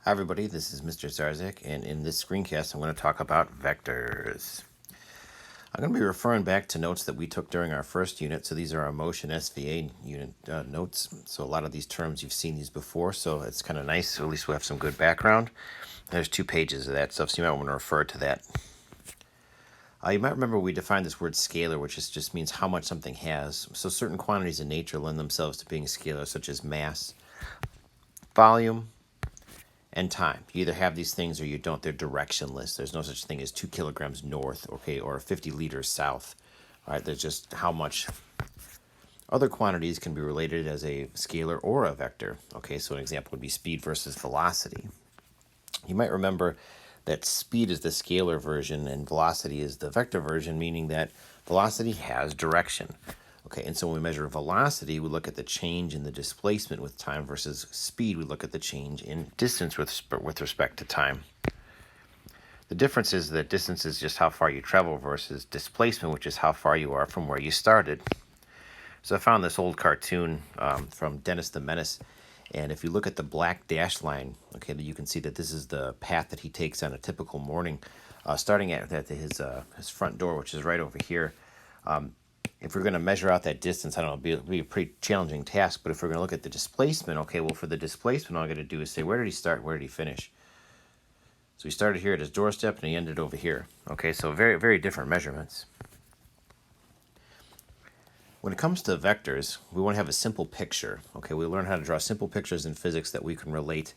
Hi everybody, this is Mr. Zarzak, and in this screencast I'm going to talk about vectors. I'm going to be referring back to notes that we took during our first unit, so these are our motion SVA unit notes. So a lot of these terms, you've seen these before, so it's kind of nice, so at least we'll have some good background. There's 2 pages of that stuff, so you might want to refer to that. You might remember we defined this word scalar, which just means how much something has. So certain quantities in nature lend themselves to being scalar, such as mass, volume, and time. You either have these things or you don't. They're directionless. There's no such thing as 2 kilograms north, okay, or 50 liters south. All right, there's just how much. Other quantities can be related as a scalar or a vector. Okay, so an example would be speed versus velocity. You might remember that speed is the scalar version and velocity is the vector version, meaning that velocity has direction. Okay, and so when we measure velocity, we look at the change in the displacement with time versus speed. We look at the change in distance with respect to time. The difference is that distance is just how far you travel versus displacement, which is how far you are from where you started. So I found this old cartoon from Dennis the Menace, and if you look at the black dashed line, okay, you can see that this is the path that he takes on a typical morning, starting at his front door, which is right over here. If we're going to measure out that distance, I don't know, it'll be a pretty challenging task, but if we're going to look at the displacement, okay, well, for the displacement, all I got to do is say, where did he start, where did he finish? So he started here at his doorstep, and he ended over here. Okay, so very, very different measurements. When it comes to vectors, we want to have a simple picture. Okay, we learn how to draw simple pictures in physics that we can relate,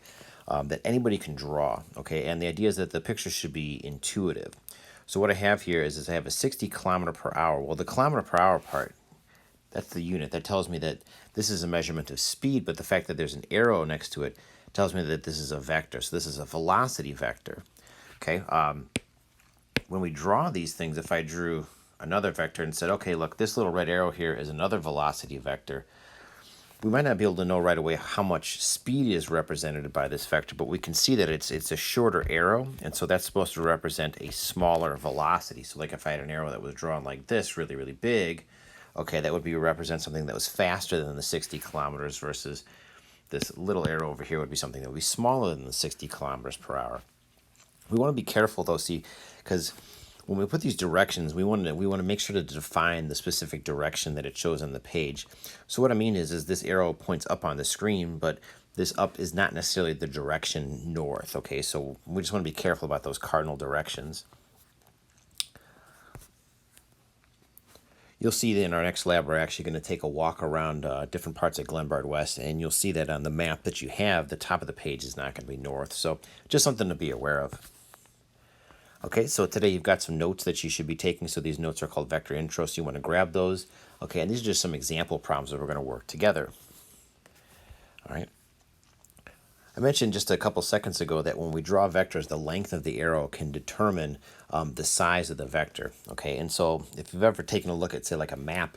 that anybody can draw. Okay, and the idea is that the picture should be intuitive. So what I have here is I have a 60 kilometer per hour. Well, the kilometer per hour part, that's the unit. That tells me that this is a measurement of speed, but the fact that there's an arrow next to it tells me that this is a vector. So this is a velocity vector. Okay, when we draw these things, if I drew another vector and said, okay, look, this little red arrow here is another velocity vector, we might not be able to know right away how much speed is represented by this vector, but we can see that it's a shorter arrow, and so that's supposed to represent a smaller velocity. So like if I had an arrow that was drawn like this, really, really big, okay, that would represent something that was faster than the 60 kilometers versus this little arrow over here would be something that would be smaller than the 60 kilometers per hour. We want to be careful though, see, because when we put these directions, we want to make sure to define the specific direction that it shows on the page. So what I mean is this arrow points up on the screen, but this up is not necessarily the direction north. Okay, so we just want to be careful about those cardinal directions. You'll see that in our next lab, we're actually going to take a walk around different parts of Glenbard West, and you'll see that on the map that you have, the top of the page is not going to be north. So just something to be aware of. Okay, so today you've got some notes that you should be taking. So these notes are called vector intro, so you want to grab those. Okay, and these are just some example problems that we're going to work together. All right. I mentioned just a couple seconds ago that when we draw vectors, the length of the arrow can determine the size of the vector. Okay, and so if you've ever taken a look at, say, like a map,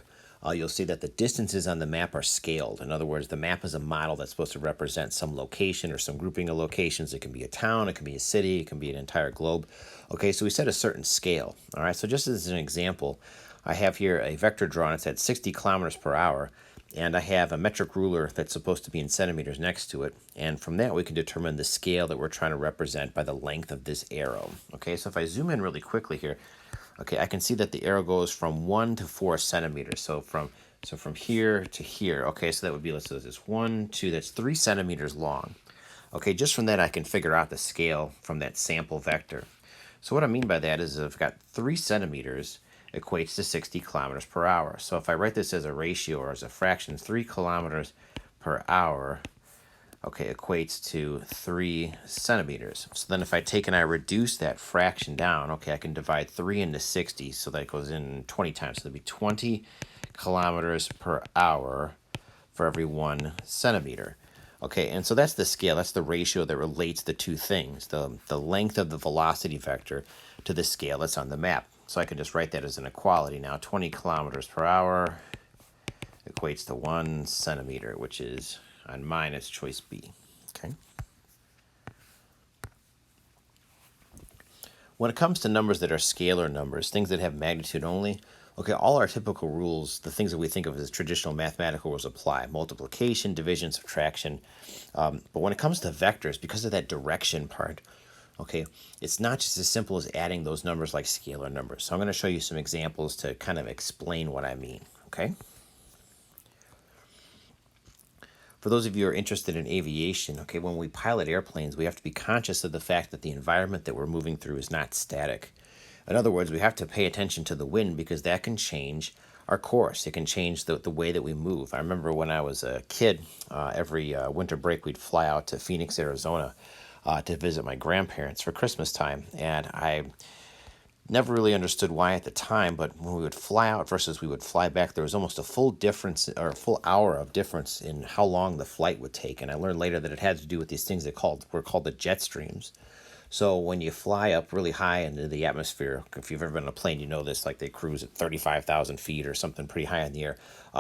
you'll see that the distances on the map are scaled. In other words, the map is a model that's supposed to represent some location or some grouping of locations. It can be a town, it can be a city, it can be an entire globe. Okay, so we set a certain scale. All right, so just as an example, I have here a vector drawn. It's at 60 kilometers per hour, and I have a metric ruler that's supposed to be in centimeters next to it. And from that, we can determine the scale that we're trying to represent by the length of this arrow. Okay, so if I zoom in really quickly here, okay, I can see that the arrow goes from 1 to 4 centimeters. So from here to here. Okay, so that would be, let's say this 1, 2, that's 3 centimeters long. Okay, just from that, I can figure out the scale from that sample vector. So what I mean by that is I've got 3 centimeters equates to 60 kilometers per hour. So if I write this as a ratio or as a fraction, 3 kilometers per hour, okay, equates to 3 centimeters. So then if I take and I reduce that fraction down, okay, I can divide 3 into 60, so that goes in 20 times. So that'd be 20 kilometers per hour for every 1 centimeter. Okay, and so that's the scale, that's the ratio that relates the two things, the length of the velocity vector to the scale that's on the map. So I can just write that as an equality now. 20 kilometers per hour equates to 1 centimeter, which is, on mine, it's choice B. Okay. When it comes to numbers that are scalar numbers, things that have magnitude only, Okay, all our typical rules, the things that we think of as traditional mathematical rules apply. Multiplication, division, subtraction. But when it comes to vectors, because of that direction part, okay, it's not just as simple as adding those numbers like scalar numbers. So I'm going to show you some examples to kind of explain what I mean, okay? For those of you who are interested in aviation, okay, when we pilot airplanes, we have to be conscious of the fact that the environment that we're moving through is not static. In other words, we have to pay attention to the wind because that can change our course. It can change the way that we move. I remember when I was a kid, every winter break, we'd fly out to Phoenix, Arizona to visit my grandparents for Christmas time. And I never really understood why at the time, but when we would fly out versus we would fly back, there was almost a full difference or a full hour of difference in how long the flight would take. And I learned later that it had to do with these things that were called the jet streams. So when you fly up really high into the atmosphere, if you've ever been on a plane, you know this, like they cruise at 35,000 feet or something pretty high in the air.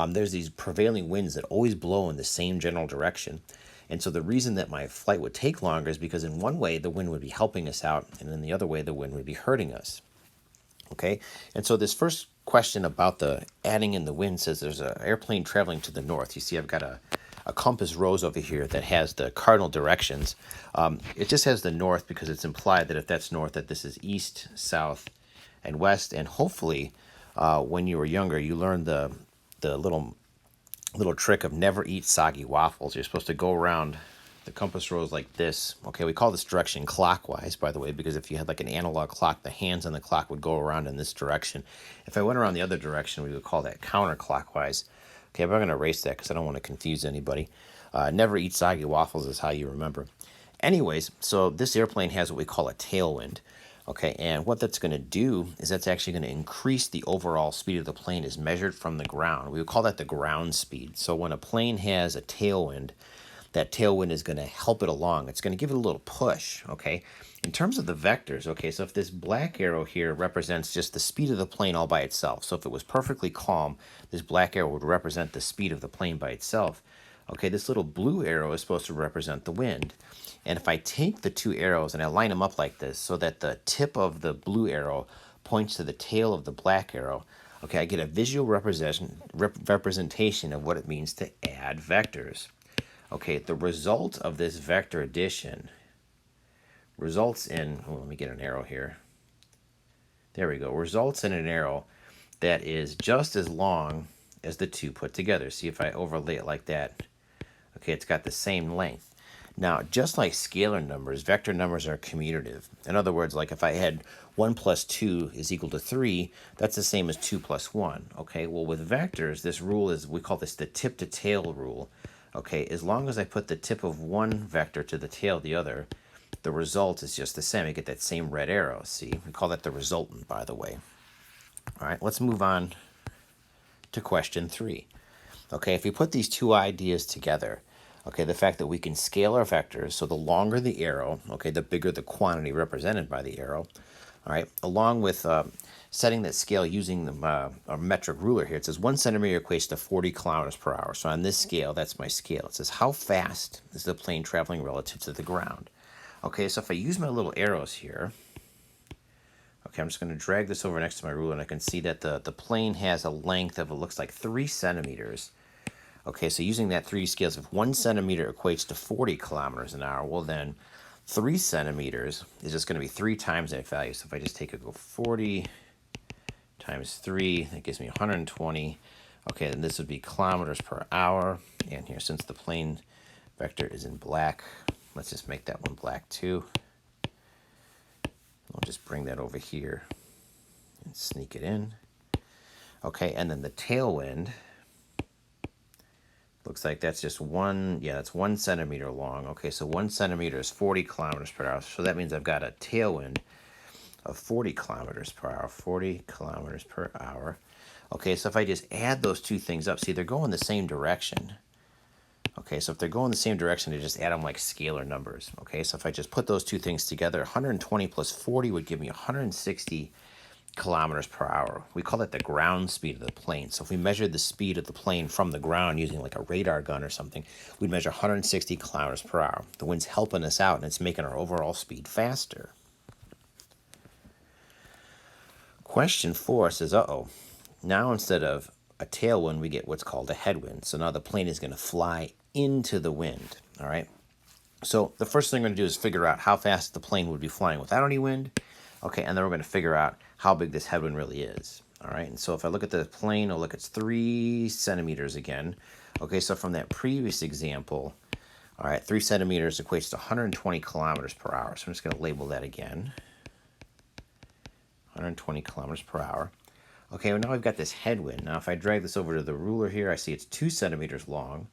There's these prevailing winds that always blow in the same general direction. And so the reason that my flight would take longer is because in one way the wind would be helping us out, and in the other way the wind would be hurting us. Okay, and so this first question about the adding in the wind says there's an airplane traveling to the north. You see I've got a compass rose over here that has the cardinal directions. It just has the north because it's implied that if that's north, that this is east, south, and west. And hopefully, when you were younger, you learned the little trick of never eat soggy waffles. You're supposed to go around the compass rose like this. Okay, we call this direction clockwise, by the way, because if you had like an analog clock, the hands on the clock would go around in this direction. If I went around the other direction, we would call that counterclockwise. Okay, but I'm going to erase that because I don't want to confuse anybody. Never eat soggy waffles is how you remember. Anyways, so this airplane has what we call a tailwind. Okay, and what that's going to do is that's actually going to increase the overall speed of the plane as measured from the ground. We would call that the ground speed. So when a plane has a tailwind, that tailwind is going to help it along. It's going to give it a little push, okay? In terms of the vectors, okay, so if this black arrow here represents just the speed of the plane all by itself, so if it was perfectly calm, this black arrow would represent the speed of the plane by itself. Okay, this little blue arrow is supposed to represent the wind. And if I take the two arrows and I line them up like this so that the tip of the blue arrow points to the tail of the black arrow, okay, I get a visual representation of what it means to add vectors. Okay, the result of this vector addition results in, let me get an arrow here. There we go. Results in an arrow that is just as long as the two put together. See if I overlay it like that. Okay, it's got the same length. Now, just like scalar numbers, vector numbers are commutative. In other words, like if I had 1 plus 2 is equal to 3, that's the same as 2 plus 1. Okay, well with vectors, this rule is, we call this the tip to tail rule. Okay, as long as I put the tip of one vector to the tail of the other, the result is just the same. I get that same red arrow. See, we call that the resultant, by the way. All right, let's move on to question 3. Okay, if we put these two ideas together, okay, the fact that we can scale our vectors, so the longer the arrow, okay, the bigger the quantity represented by the arrow, all right, along with setting that scale using a metric ruler here. It says 1 centimeter equates to 40 kilometers per hour. So on this scale, that's my scale. It says how fast is the plane traveling relative to the ground? Okay, so if I use my little arrows here, okay, I'm just going to drag this over next to my ruler, and I can see that the plane has a length of, it looks like 3 centimeters. Okay, so using that 3 scales, if 1 centimeter equates to 40 kilometers an hour, well then 3 centimeters is just going to be 3 times that value. So if I just take go 40 times 3, that gives me 120. Okay, then this would be kilometers per hour. And here, since the plane vector is in black, let's just make that one black too. I'll just bring that over here and sneak it in. Okay, and then the tailwind, looks like that's just that's 1 centimeter long. Okay, so 1 centimeter is 40 kilometers per hour. So that means I've got a tailwind of 40 kilometers per hour. 40 kilometers per hour. Okay, so if I just add those two things up, see, they're going the same direction. Okay, so if they're going the same direction, I just add them like scalar numbers. Okay, so if I just put those two things together, 120 plus 40 would give me 160 kilometers per hour. We call that the ground speed of the plane. So if we measured the speed of the plane from the ground using like a radar gun or something, we'd measure 160 kilometers per hour. The wind's helping us out, and it's making our overall speed faster. Question 4 says, now instead of a tailwind, we get what's called a headwind. So now the plane is going to fly into the wind, all right? So the first thing we're going to do is figure out how fast the plane would be flying without any wind, okay, and then we're going to figure out how big this headwind really is, all right? And so if I look at the plane, oh, look, it's 3 centimeters again. Okay, so from that previous example, all right, 3 centimeters equates to 120 kilometers per hour. So I'm just going to label that again, 120 kilometers per hour. Okay, well, now we've got this headwind. Now if I drag this over to the ruler here, I see it's 2 centimeters long.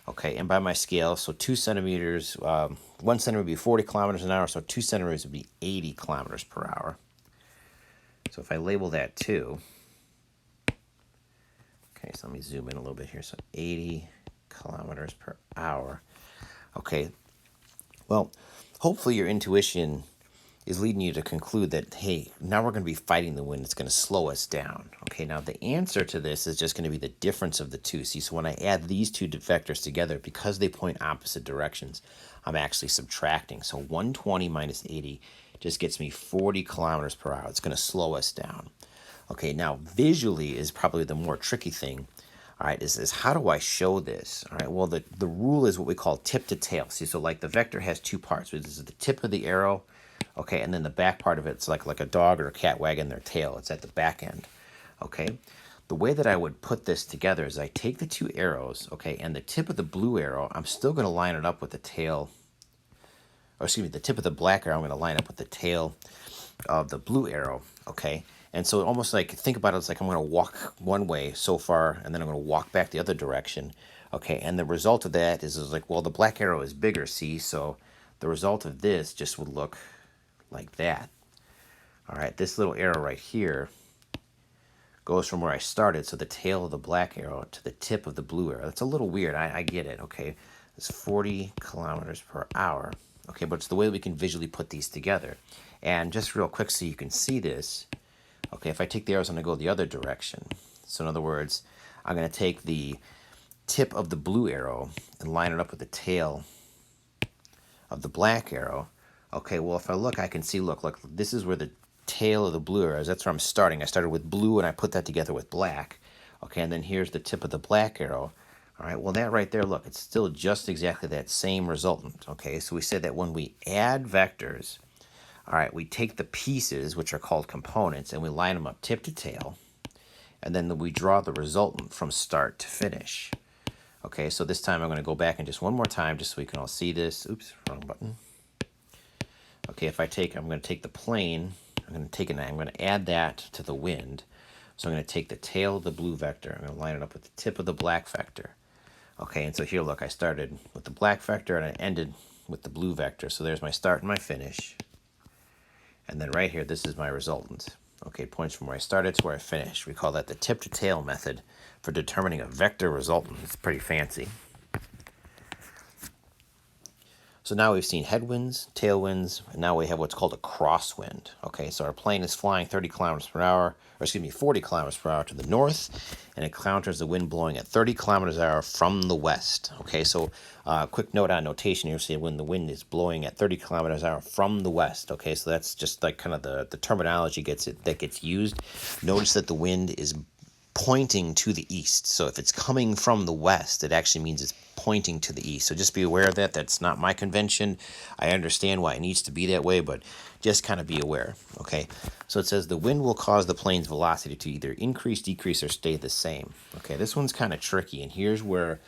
Okay, and by my scale, so 2 centimeters, 1 centimeter would be 40 kilometers an hour, so 2 centimeters would be 80 kilometers per hour. So if I label that 2, okay, so let me zoom in a little bit here. So 80 kilometers per hour. Okay, well, hopefully your intuition is leading you to conclude that, hey, now we're going to be fighting the wind. It's going to slow us down. Okay, now the answer to this is just going to be the difference of the two. See, so when I add these two vectors together, because they point opposite directions, I'm actually subtracting. So 120 minus 80 just gets me 40 kilometers per hour. It's going to slow us down. Okay, now visually is probably the more tricky thing. All right, is how do I show this? All right, well, the rule is what we call tip to tail. See, so like the vector has two parts. This is the tip of the arrow. Okay, and then the back part of it's like a dog or a cat wagging their tail. It's at the back end. Okay, the way that I would put this together is I take the two arrows, okay, and the tip of the blue arrow, I'm still going to line it up with the tail, or excuse me, the tip of the black arrow, I'm going to line up with the tail of the blue arrow, okay? And so almost like, think about it as like I'm going to walk one way so far, and then I'm going to walk back the other direction, okay? And the result of that is like, well, the black arrow is bigger, see? So the result of this just would look like that. All right, this little arrow right here goes from where I started, so the tail of the black arrow to the tip of the blue arrow. That's a little weird, I get it, okay? It's 40 kilometers per hour, okay, but it's the way we can visually put these together. And just real quick so you can see this, okay, if I take the arrows, I'm going to go the other direction. So in other words, I'm going to take the tip of the blue arrow and line it up with the tail of the black arrow. Okay, well, if I look, I can see, look, this is where the tail of the blue arrow is. That's where I'm starting. I started with blue, and I put that together with black. Okay, and then here's the tip of the black arrow. All right, well, that right there, look, it's still just exactly that same resultant. Okay, so we said that when we add vectors, all right, we take the pieces, which are called components, and we line them up tip to tail, and then we draw the resultant from start to finish. Okay, so this time I'm going to go back and just one more time, just so we can all see this. Oops, wrong button. Okay, I'm going to take the plane, I'm going to add that to the wind. So I'm going to take the tail of the blue vector, I'm going to line it up with the tip of the black vector. Okay, and so here, look, I started with the black vector and I ended with the blue vector. So there's my start and my finish. And then right here, this is my resultant. Okay, points from where I started to where I finished. We call that the tip to tail method for determining a vector resultant. It's pretty fancy. So now we've seen headwinds, tailwinds, and now we have what's called a crosswind. Okay, so our plane is flying 30 kilometers per hour, or excuse me, 40 kilometers per hour to the north, and it encounters the wind blowing at 30 kilometers per hour from the west. Okay, so quick note on notation here, see when the wind is blowing at 30 kilometers per hour from the west. Okay, so that's just like kind of the terminology that gets used. Notice that the wind is pointing to the east. So if it's coming from the west, it actually means it's pointing to the east. So just be aware of that. That's not my convention. I understand why it needs to be that way, but just kind of be aware, okay? So it says the wind will cause the plane's velocity to either increase, decrease, or stay the same. Okay, this one's kind of tricky, and here's where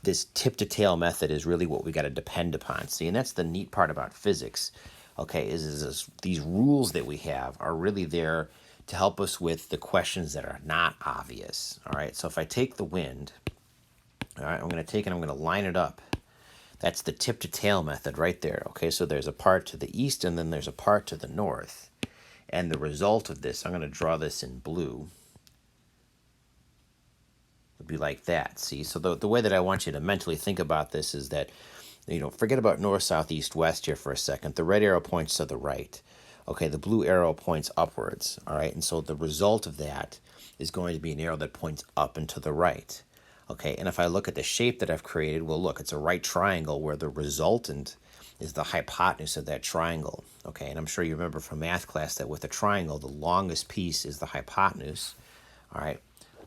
this tip-to-tail method is really what we got to depend upon. See, and that's the neat part about physics, okay, is these rules that we have are really there to help us with the questions that are not obvious. All right, so if I take the wind, all right, I'm going to take it, I'm going to line it up. That's the tip to tail method right there. Okay, so there's a part to the east and then there's a part to the north. And the result of this, I'm going to draw this in blue. It'll be like that, see? So the way that I want you to mentally think about this is that, you know, forget about north, south, east, west here for a second. The red arrow points to the right. Okay, the blue arrow points upwards, all right? And so the result of that is going to be an arrow that points up and to the right. Okay, and if I look at the shape that I've created, well, look, it's a right triangle where the resultant is the hypotenuse of that triangle. Okay, and I'm sure you remember from math class that with a triangle, the longest piece is the hypotenuse, all right?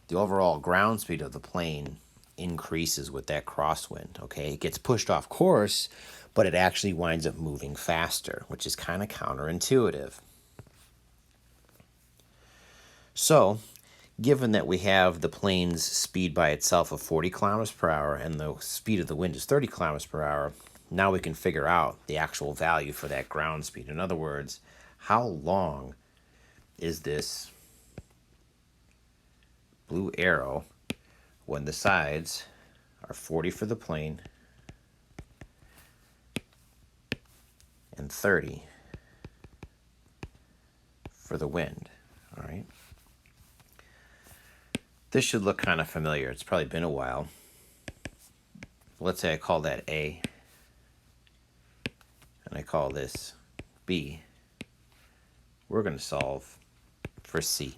the overall ground speed of the plane increases with that crosswind. Okay, it gets pushed off course, but it actually winds up moving faster, which is kind of counterintuitive. So, given that we have the plane's speed by itself of 40 kilometers per hour and the speed of the wind is 30 kilometers per hour, now we can figure out the actual value for that ground speed. In other words, how long is this blue arrow when the sides are 40 for the plane and 30 for the wind. All right. This should look kind of familiar. It's probably been a while. Let's say I call that A, and I call this B. We're going to solve for C.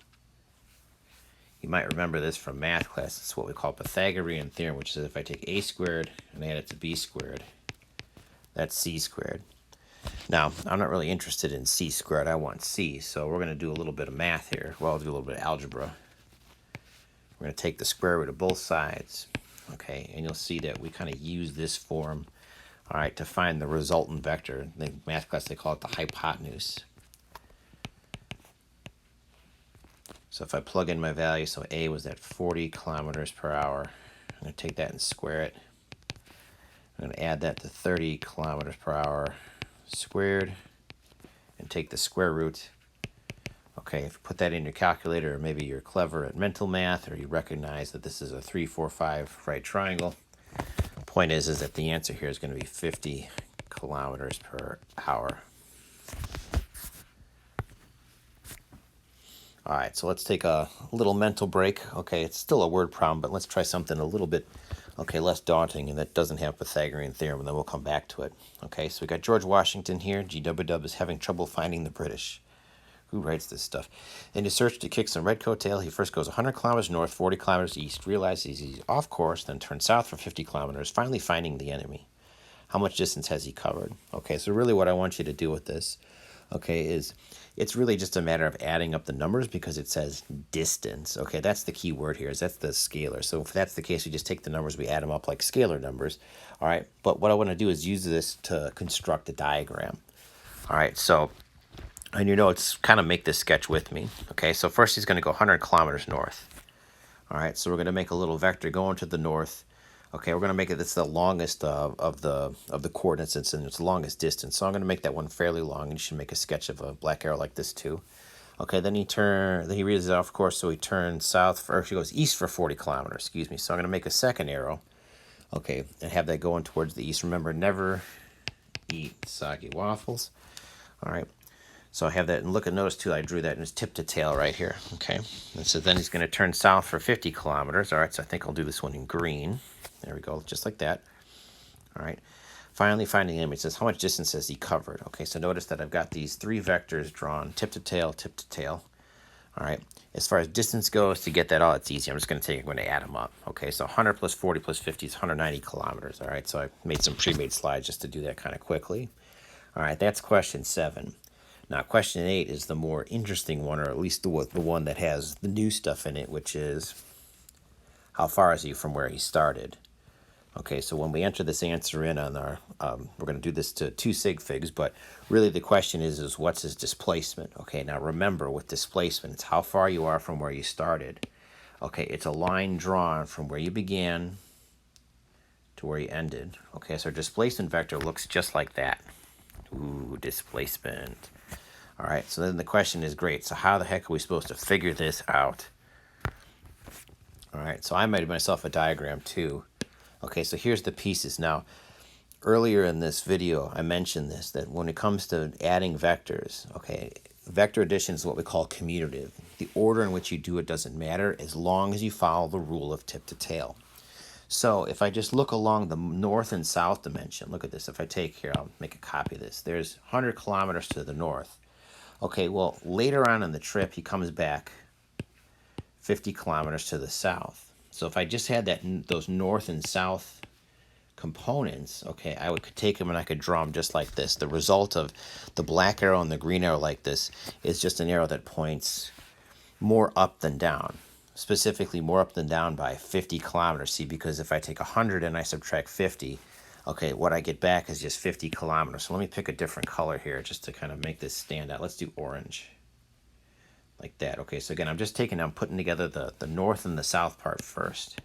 You might remember this from math class. It's what we call Pythagorean theorem, which is if I take A squared and add it to B squared, that's C squared. Now, I'm not really interested in C squared. I want C, so we're going to do a little bit of math here. Well, I'll do a little bit of algebra. We're going to take the square root of both sides, okay, and you'll see that we kind of use this form, all right, to find the resultant vector. In the math class, they call it the hypotenuse. So if I plug in my value, so A was at 40 kilometers per hour. I'm going to take that and square it. I'm going to add that to 30 kilometers per hour squared and take the square root. Okay, if you put that in your calculator, or maybe you're clever at mental math, or you recognize that this is a 3, 4, 5 right triangle. Point is that the answer here is going to be 50 kilometers per hour. All right, so let's take a little mental break. Okay, it's still a word problem, but let's try something a little bit, okay, less daunting and that doesn't have Pythagorean theorem, and then we'll come back to it. Okay, so we got George Washington here. GWW is having trouble finding the British. Who writes this stuff? In his search to kick some red coattail, he first goes 100 kilometers north, 40 kilometers east, realizes he's off course, then turns south for 50 kilometers, finally finding the enemy. How much distance has he covered? Okay, so really what I want you to do with this, okay, is it's really just a matter of adding up the numbers because it says distance. Okay, that's the key word here, is that's the scalar. So if that's the case, we just take the numbers, we add them up like scalar numbers. All right, but what I want to do is use this to construct a diagram. All right, so on your notes, kind of make this sketch with me. Okay, so first he's going to go 100 kilometers north. All right, so we're going to make a little vector going to the north. Okay, we're going to make it, it's the longest of the coordinates, and it's the longest distance. So I'm going to make that one fairly long, and you should make a sketch of a black arrow like this too. Okay, then he reads it off course, so he turns south, or he goes east for 40 kilometers, excuse me. So I'm going to make a second arrow, okay, and have that going towards the east. Remember, never eat soggy waffles. All right. So I have that, and notice too, I drew that in his tip to tail right here, okay? And so then he's going to turn south for 50 kilometers. All right, so I think I'll do this one in green. There we go, just like that. All right, finally finding him, it says, how much distance has he covered? Okay, so notice that I've got these three vectors drawn, tip to tail, tip to tail. All right, as far as distance goes, to get that all, it's easy. I'm going to add them up. Okay, so 100 plus 40 plus 50 is 190 kilometers. All right, so I made some pre-made slides just to do that kind of quickly. All right, that's question 7. Now, question 8 is the more interesting one, or at least the one that has the new stuff in it, which is how far is he from where he started? Okay, so when we enter this answer in on our, we're going to do this to 2 sig figs, but really the question is what's his displacement? Okay, now remember, with displacement, it's how far you are from where you started. Okay, it's a line drawn from where you began to where you ended. Okay, so our displacement vector looks just like that. Ooh, displacement. All right, so then the question is, great, so how the heck are we supposed to figure this out? All right, so I made myself a diagram too. Okay, so here's the pieces. Now, earlier in this video, I mentioned this, that when it comes to adding vectors, okay, vector addition is what we call commutative. The order in which you do it doesn't matter as long as you follow the rule of tip to tail. So if I just look along the north and south dimension, look at this. If I take here, I'll make a copy of this. There's 100 kilometers to the north. Okay, well, later on in the trip, he comes back 50 kilometers to the south. So if I just had those north and south components, okay, I could take them and I could draw them just like this. The result of the black arrow and the green arrow like this is just an arrow that points more up than down. specifically more up than down by 50 kilometers. See, because if I take 100 and I subtract 50, okay, what I get back is just 50 kilometers. So let me pick a different color here just to kind of make this stand out. Let's do orange. Like that. Okay, so again, I'm putting together the north and the south part first.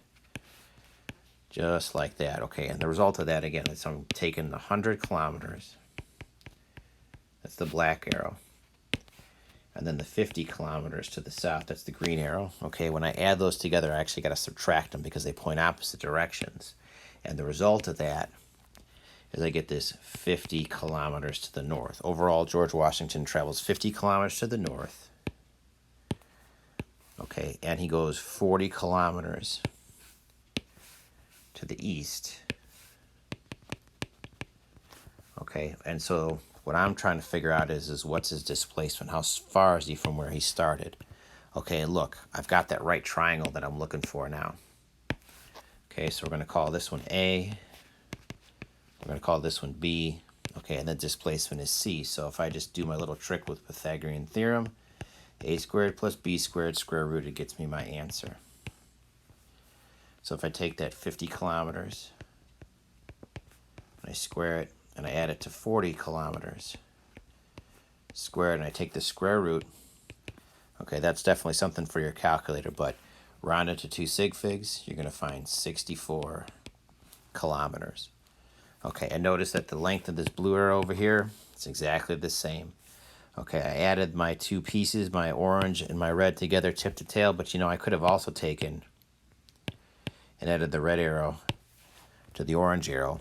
Just like that. Okay, and the result of that, again, is I'm taking the 100 kilometers. That's the black arrow. And then the 50 kilometers to the south, that's the green arrow. Okay, when I add those together, I actually got to subtract them because they point opposite directions. And the result of that is I get this 50 kilometers to the north. Overall, George Washington travels 50 kilometers to the north. Okay, and he goes 40 kilometers to the east. Okay, and so what I'm trying to figure out is what's his displacement? How far is he from where he started? Okay, and look, I've got that right triangle that I'm looking for now. Okay, so we're going to call this one A. We're going to call this one B. Okay, and the displacement is C. So if I just do my little trick with Pythagorean theorem, A squared plus B squared square root, it gets me my answer. So if I take that 50 kilometers, and I square it, and I add it to 40 kilometers squared, and I take the square root, okay, that's definitely something for your calculator, but round it to 2 sig figs, you're going to find 64 kilometers. Okay, and notice that the length of this blue arrow over here, it's exactly the same. Okay, I added my two pieces, my orange and my red together tip to tail, but you know, I could have also taken and added the red arrow to the orange arrow,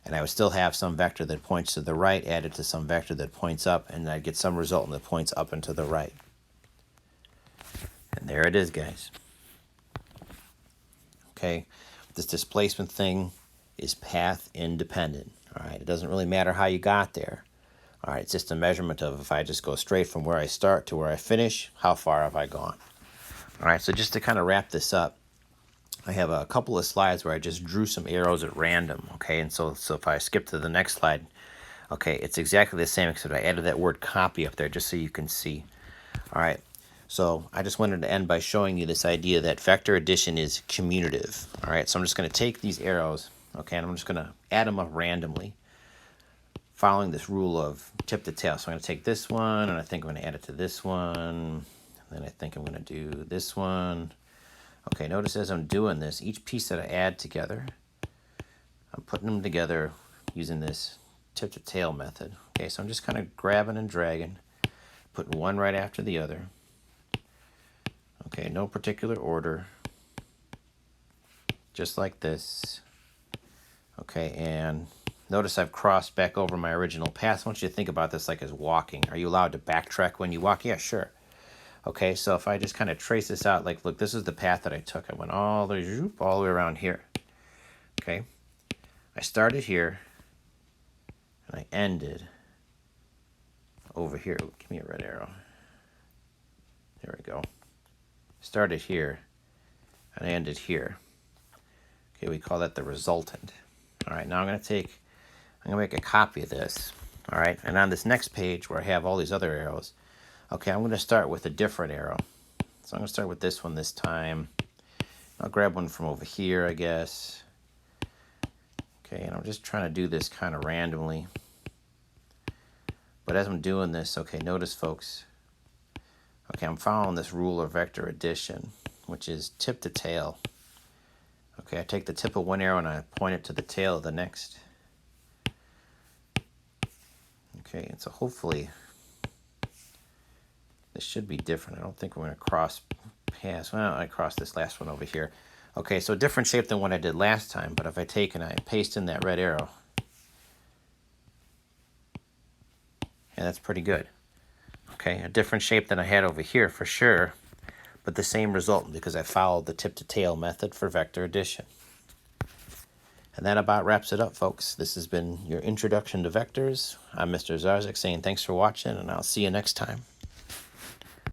and I would still have some vector that points to the right added to some vector that points up, and I'd get some resultant that points up and to the right. And there it is, guys. Okay, this displacement thing is path independent. All right, it doesn't really matter how you got there. All right, it's just a measurement of if I just go straight from where I start to where I finish, how far have I gone? All right, so just to kind of wrap this up, I have a couple of slides where I just drew some arrows at random, okay? And so if I skip to the next slide, okay, it's exactly the same except I added that word copy up there just so you can see. All right, so I just wanted to end by showing you this idea that vector addition is commutative. All right, so I'm just going to take these arrows, okay, and I'm just going to add them up randomly, following this rule of tip to tail. So I'm going to take this one, and I think I'm going to add it to this one, and then I think I'm going to do this one. Okay, notice as I'm doing this, each piece that I add together, I'm putting them together using this tip to tail method. Okay, so I'm just kind of grabbing and dragging, putting one right after the other. Okay, no particular order, just like this. Okay, and notice I've crossed back over my original path. I want you to think about this like as walking. Are you allowed to backtrack when you walk? Yeah, sure. Okay, so if I just kind of trace this out, like, look, this is the path that I took. I went all the way around here. Okay, I started here, and I ended over here. Ooh, give me a red arrow. There we go. Started here, and I ended here. Okay, we call that the resultant. All right, now I'm going to make a copy of this. All right, and on this next page where I have all these other arrows, okay, I'm going to start with a different arrow. So I'm going to start with this one this time. I'll grab one from over here, I guess. Okay, and I'm just trying to do this kind of randomly. But as I'm doing this, okay, notice, folks, okay, I'm following this rule of vector addition, which is tip to tail. Okay, I take the tip of one arrow and I point it to the tail of the next. Okay, and so hopefully this should be different. I don't think we're going to cross paths. Well, I crossed this last one over here. Okay, so different shape than what I did last time, but if I take and I paste in that red arrow, and that's pretty good. Okay, a different shape than I had over here for sure, but the same result because I followed the tip to tail method for vector addition. And that about wraps it up, folks. This has been your introduction to vectors. I'm Mr. Zarzak saying thanks for watching, and I'll see you next time.